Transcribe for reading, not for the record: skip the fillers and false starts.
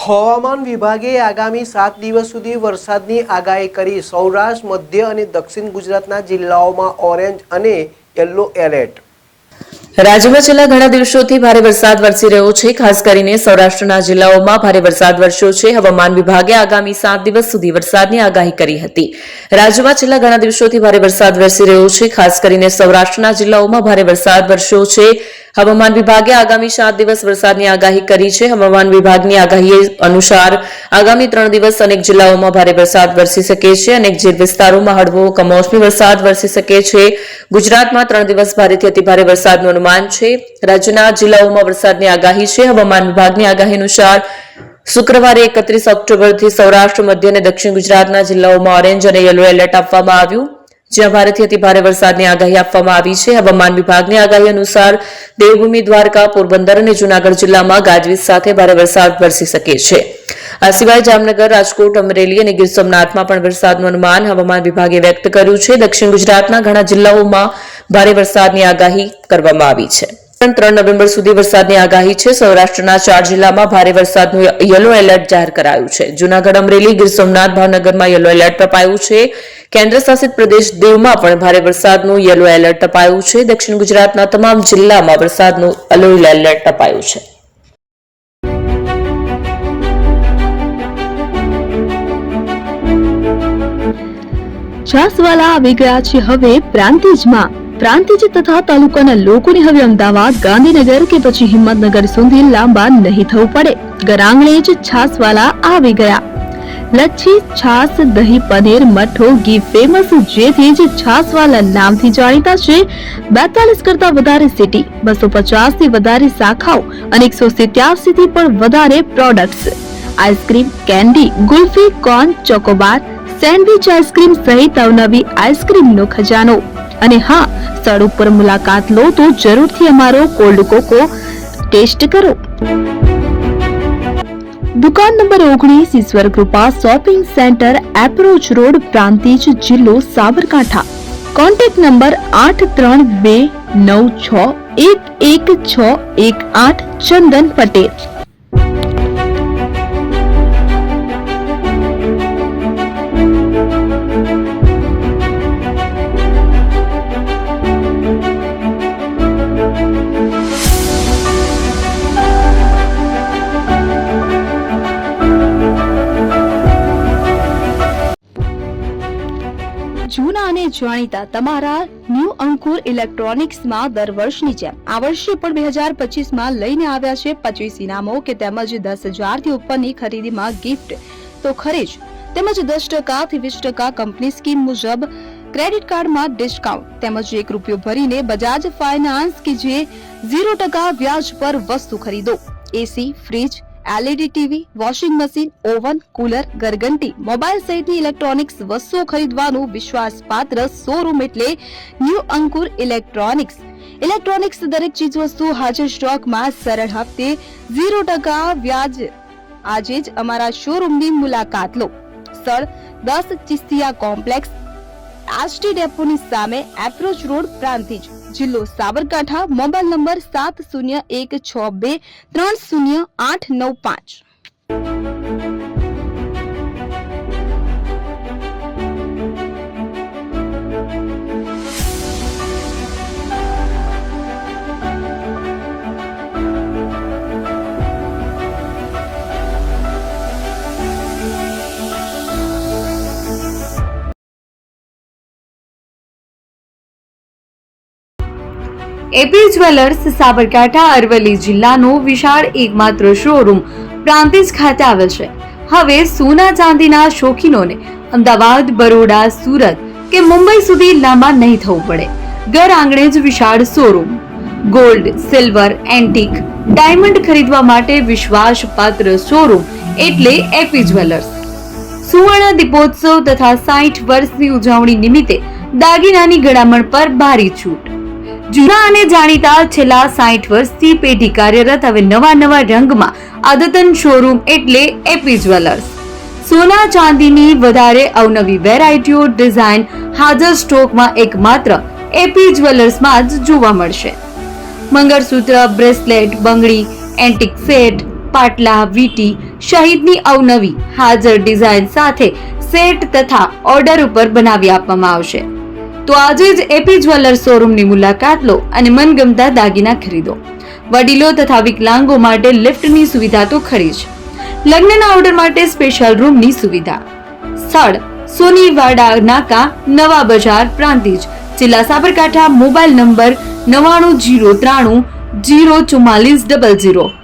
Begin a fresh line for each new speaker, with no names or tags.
હવામાન વિભાગે આગામી 7 દિવસ સુધી વરસાદની આગાહી કરી સૌરાષ્ટ્ર, મધ્ય અને દક્ષિણ ગુજરાતના જિલ્લાઓમાં ઓરેન્જ અને યલો એલર્ટ।
રાજ્યમાં છેલ્લા ઘણા દિવસોથી ભારે વરસાદ વરસી રહ્યો છે। ખાસ કરીને સૌરાષ્ટ્રના જિલ્લાઓમાં ભારે વરસાદ વરસ્યો છે। હવામાન વિભાગે આગામી 7 દિવસ સુધી વરસાદની આગાહી કરી હતી। રાજ્યમાં છેલ્લા ઘણા દિવસોથી ભારે વરસાદ વરસી રહ્યો છે। ખાસ કરીને સૌરાષ્ટ્રના જિલ્લાઓમાં ભારે વરસાદ વરસ્યો છે। હવામાન વિભાગે આગામી 7 દિવસ વરસાદની આગાહી કરી છે। હવામાન વિભાગની આગાહી અનુસાર આગામી 3 દિવસ અનેક જિલ્લાઓમાં ભારે વરસાદ વરસી શકે છે। અનેક વિસ્તારોમાં હળવો કમોસમી વરસાદ વરસી શકે છે। ગુજરાતમાં 3 દિવસ ભારેથી અતિભારે વરસાદનું અનુમાન છે। રાજ્યના જિલ્લાઓમાં વરસાદની આગાહી છે। હવામાન વિભાગની આગાહી અનુસાર શુક્રવારે 31 ઓક્ટોબરથી સૌરાષ્ટ્ર, મધ્ય અને દક્ષિણ ગુજરાતના જિલ્લાઓમાં ઓરેન્જ અને યલો એલર્ટ આપવામાં આવ્યું, જ્યાં ભારેથી અતિભારે વરસાદની આગાહી આપવામાં આવી છે। હવામાન વિભાગની આગાહી અનુસાર દેવભૂમિ, દ્વારકા, પોરબંદર અને જૂનાગઢ જિલ્લામાં ગાજવીજ સાથે ભારે વરસાદ વરસી શકે છે। આ સિવાય જામનગર, રાજકોટ, અમરેલી અને ગીર સોમનાથમાં પણ વરસાદનું અનુમાન હવામાન વિભાગે વ્યક્ત કર્યું છે। દક્ષિણ ગુજરાતના ઘણા જિલ્લાઓમાં ભારે વરસાદની આગાહી કરવામાં આવી છે। 3 નવેમ્બર સુધી વરસાદની આગાહી છે। સૌરાષ્ટ્રના 4 જિલ્લામાં ભારે વરસાદનું યલો એલર્ટ જાહેર કરાયું છે। જૂનાગઢ, અમરેલી, ગીર સોમનાથ, ભાવનગરમાં યલો એલર્ટ અપાયું છે। કેન્દ્ર શાસિત પ્રદેશ દીવમાં પણ ભારે વરસાદનું યલો એલર્ટ અપાયું છે। દક્ષિણ ગુજરાતના તમામ જિલ્લામાં વરસાદનું યલો એલર્ટ અપાયું છે।
છાસવાલા આવી ગયા છે હવે પ્રાંતિજમાં। પ્રાંતિજ તથા તાલુકાના લોકોને હવે અમદાવાદ, ગાંધીનગર કે પછી હિંમતનગર સુધી લાંબા નહીં થવું પડે। ઘર આંગણે જ છાસવાલા આવી ગયા। લચ્છી, છાસ, દહીં, પનીર, મઠ્ઠો, ઘી ફેમસ, જેથી જ છાસવાલા નામથી જાણીતા છે। 42 કરતા વધારે સિટી, 250 થી વધારે શાખાઓ અને 187 થી પણ વધારે products. Ice cream, candy, kulfi, corn, Chocobar, sandwich ice cream સહિત અવનવી આઈસ્ક્રીમનો ખજાનો। અને હા, સ્થળ ઉપર મુલાકાત લો તો જરૂરથી અમારો કોલ્ડ કોકો ટેસ્ટ કરો। દુકાન number 19, Ishwar Krupa shopping centre, approach road, Prantij, જિલ્લો સાબરકાંઠા। Contact number 8329611618 Chandan Patel. જૂના અને જાણીતા તમારા ન્યૂ અંકુર ઇલેક્ટ્રોનિક્સમાં દર વર્ષની જેમ આ વર્ષે પણ 2025માં લઈને આવ્યા છે 25 ઇનામો કે તેમજ 10,000 થી ઉપરની ખરીદીમાં ગિફ્ટ તો ખરી જ, તેમજ 10% થી 20% કંપની સ્કીમ મુજબ ક્રેડિટ કાર્ડમાં ડિસ્કાઉન્ટ, તેમજ 1 રૂપિયો ભરીને બજાજ ફાઇનાન્સ કે જે 0% વ્યાજ પર વસ્તુ ખરીદો। AC, fridge, LED TV, washing machine, oven, cooler, ગરગંટી, મોબાઈલ સહિતની ઇલેક્ટ્રોનિક્સ વસ્તુઓ ખરીદવાનું વિશ્વાસપાત્ર શોરૂમ એટલે ન્યૂ અંકુર ઇલેક્ટ્રોનિક્સ। ઇલેક્ટ્રોનિક્સ દરેક ચીજ વસ્તુ હાજર સ્ટોકમાં, સરળ હપ્તે, 0% વ્યાજ। આજે જ અમારા શોરૂમની મુલાકાત લો। સ્થળ 10 ચિસ્તિયા કોમ્પ્લેક્સ, આરટી ડેપોની સામે, એપ્રોચ રોડ, પ્રાંતિજ, જિલ્લો Sabarkantha. Mobile number 7016230895।
AP jewellers Sabarkantha Aravalli જિલ્લાનો વિશાળ એકમાત્ર શોરૂમ પ્રાંતિજ ખાતે આવેલ છે। હવે સોના ચાંદીના શોખીનોને અમદાવાદ, બરોડા, સુરત કે મુંબઈ સુધી લાંબા નહીં થવું પડે। ઘર આંગણે જ વિશાળ showroom. Gold, silver, antique, diamond ખરીદવા માટે વિશ્વાસપાત્ર શોરૂમ એટલે એપી જ્વેલર્સ। સુવર્ણ દીપોત્સવ તથા 60 વર્ષની ઉજવણી નિમિત્તે દાગીનાની ગળામણ પર ભારી છૂટ। જૂના અને જાણીતા છેલ્લા 60 વર્ષથી પેઢી કાર્યરત હવે નવા રંગમાં અદ્યતન શોરૂમ એટલે એપી જ્વેલર્સ। સોના ચાંદીની વધારે અવનવી વેરાયટીઓ, ડિઝાઇન હાજર સ્ટોકમાં એકમાત્ર એપી જ્વેલર્સમાં જ જોવા મળશે। મંગળસૂત્ર, બ્રેસલેટ, બંગડી, એન્ટિક સેટ, પાટલા, વીટી, સહિતની અવનવી હાજર ડિઝાઇન સાથે સેટ તથા ઓર્ડર ઉપર બનાવી આપવામાં આવશે. તો આજે જ એપી જ્વેલર્સ શોરૂમની મુલાકાત લો અને મનગમતા દાગીના ખરીદો. વડીલો તથા વિકલાંગો માટે લિફ્ટની સુવિધા તો ખરી જ. લગ્નના ઓર્ડર માટે સ્પેશિયલ રૂમની સુવિધા. સ્થળ સોનીવાડા નાકા, નવા બજાર, પ્રાંતિજ, જિલ્લા સાબરકાંઠા. Mobile number 9903004400.